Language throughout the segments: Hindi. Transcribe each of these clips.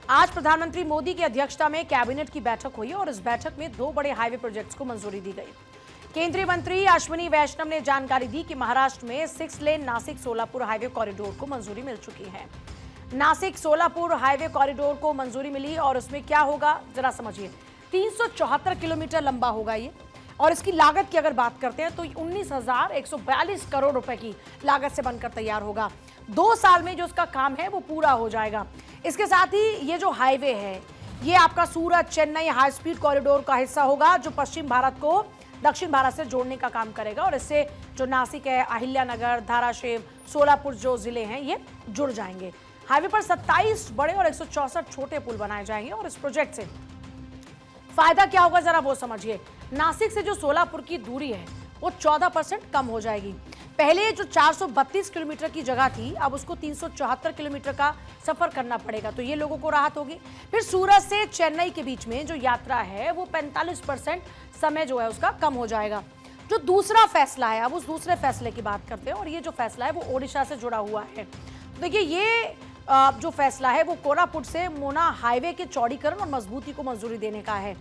आज प्रधानमंत्री मोदी की अध्यक्षता में कैबिनेट की बैठक हुई और इस बैठक में 2 बड़े हाईवे प्रोजेक्ट्स को मंजूरी दी गई। केंद्रीय मंत्री अश्विनी वैष्णव ने जानकारी दी कि महाराष्ट्र में 6 लेन नासिक सोलापुर हाईवे कॉरिडोर को मंजूरी मिल चुकी है। नासिक सोलापुर हाईवे कॉरिडोर को मंजूरी मिली और इसमें क्या होगा जरा समझिए। 374 किलोमीटर लंबा होगा ये और इसकी लागत की अगर बात करते हैं तो 19,142 करोड़ रुपए की लागत से बनकर तैयार होगा। 2 साल में जो इसका काम है वो पूरा हो जाएगा। इसके साथ ही ये जो हाईवे है ये आपका सूरत चेन्नई हाई स्पीड कॉरिडोर का हिस्सा होगा जो पश्चिम भारत को दक्षिण भारत से जोड़ने का काम करेगा और इससे जो नासिक है, अहिल्यानगर, धाराशिव, सोलापुर जो जिले हैं ये जुड़ जाएंगे। हाईवे पर 27 बड़े और 164 छोटे पुल बनाए जाएंगे और इस प्रोजेक्ट से फायदा क्या होगा जरा वो समझिए। नासिक से जो सोलापुर की दूरी है वो 14% कम हो जाएगी। पहले जो 432 किलोमीटर की जगह थी अब उसको 374 किलोमीटर का सफर करना पड़ेगा, तो ये लोगों को राहत होगी। फिर सूरत से चेन्नई के बीच में जो यात्रा है वो 45% समय जो है उसका कम हो जाएगा। जो दूसरा फैसला है, अब उस दूसरे फैसले की बात करते हैं और ये जो फैसला है वो ओडिशा से जुड़ा हुआ है। देखिए ये जो फैसला है वो कोरापुट से मोना हाईवे के चौड़ीकरण और मजबूती को मंजूरी देने का है।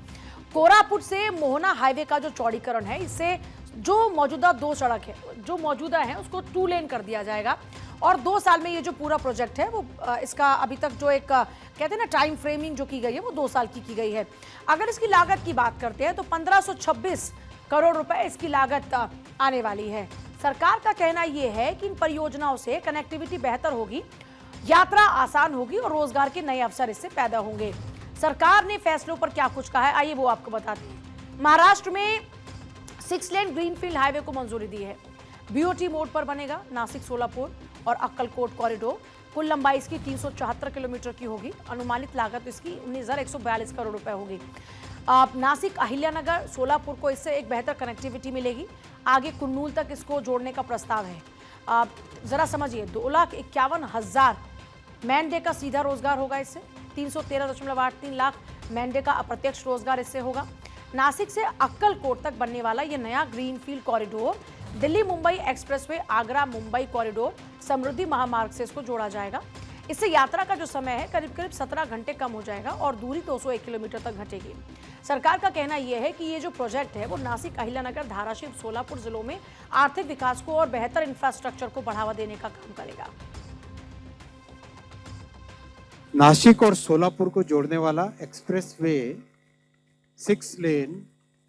कोरापुट से मोहना हाईवे का जो चौड़ीकरण है इससे जो मौजूदा 2 सड़क है जो मौजूदा है उसको 2 लेन कर दिया जाएगा और 2 साल में ये जो पूरा प्रोजेक्ट है वो इसका अभी तक जो एक कहते हैं ना टाइम फ्रेमिंग जो की गई है वो 2 साल की गई है। अगर इसकी लागत की बात करते हैं तो 1526 करोड़ रुपए इसकी लागत आने वाली है। सरकार का कहना यह है कि इन परियोजनाओं से कनेक्टिविटी बेहतर होगी, यात्रा आसान होगी और रोजगार के नए अवसर इससे पैदा होंगे। सरकार ने फैसलों पर क्या कुछ कहा है आइए वो आपको बताते हैं। महाराष्ट्र में 6 लेन ग्रीनफील्ड हाईवे को मंजूरी दी है। बीओटी मोड पर बनेगा नासिक सोलापुर और अक्कलकोट कॉरिडोर। कुल लंबाई इसकी 374 किलोमीटर की होगी। अनुमानित लागत इसकी 19,142 करोड़ रुपए होगी। नासिक अहिल्यानगर सोलापुर को इससे एक बेहतर कनेक्टिविटी मिलेगी। आगे कुर्नूल तक इसको जोड़ने का प्रस्ताव है। जरा समझिए 2,51,000 मैन डे का सीधा रोजगार होगा इससे। 313.83 लाख मैन डे का अप्रत्यक्ष रोजगार इससे होगा। नासिक से अक्कलकोट तक बनने वाला यह नया greenfield corridor Delhi Mumbai expressway, Agra Mumbai corridor, Samruddhi Mahamarg से इसको जोड़ा जाएगा। इससे यात्रा का जो समय है करीब 17 घंटे कम हो जाएगा और दूरी 201 किलोमीटर तक घटेगी। सरकार का कहना यह है कि ये जो प्रोजेक्ट है वो नासिक, अहिल्यानगर, धाराशिव, सोलापुर जिलों में आर्थिक विकास को और बेहतर इंफ्रास्ट्रक्चर को बढ़ावा देने का काम करेगा। नासिक और सोलापुर को जोड़ने वाला एक्सप्रेसवे 6 लेन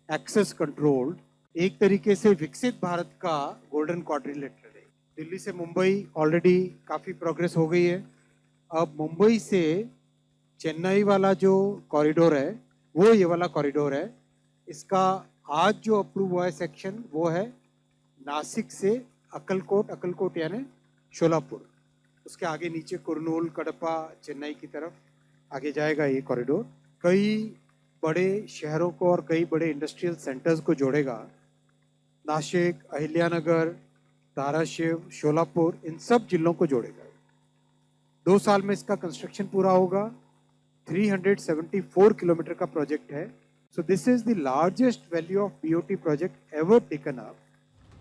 एक्सेस कंट्रोल्ड एक तरीके से विकसित भारत का गोल्डन क्वाड्रिलेटरल है। दिल्ली से मुंबई ऑलरेडी काफी प्रोग्रेस हो गई है। अब मुंबई से चेन्नई वाला जो कॉरिडोर है वो ये वाला कॉरिडोर है। इसका आज जो अप्रूव हुआ है सेक्शन वो है नासिक से अक्कलकोट यानी सोलापुर, उसके आगे नीचे कुर्नूल, कडपा, चेन्नई की तरफ आगे जाएगा ये कॉरिडोर। कई बड़े शहरों को और कई बड़े इंडस्ट्रियल सेंटर्स को जोड़ेगा। नासिक, अहिल्यानगर, धाराशिव, सोलापुर इन सब जिलों को जोड़ेगा। 2 साल में इसका कंस्ट्रक्शन पूरा होगा। 374 किलोमीटर का प्रोजेक्ट है। So this is the largest value of BOT project ever taken up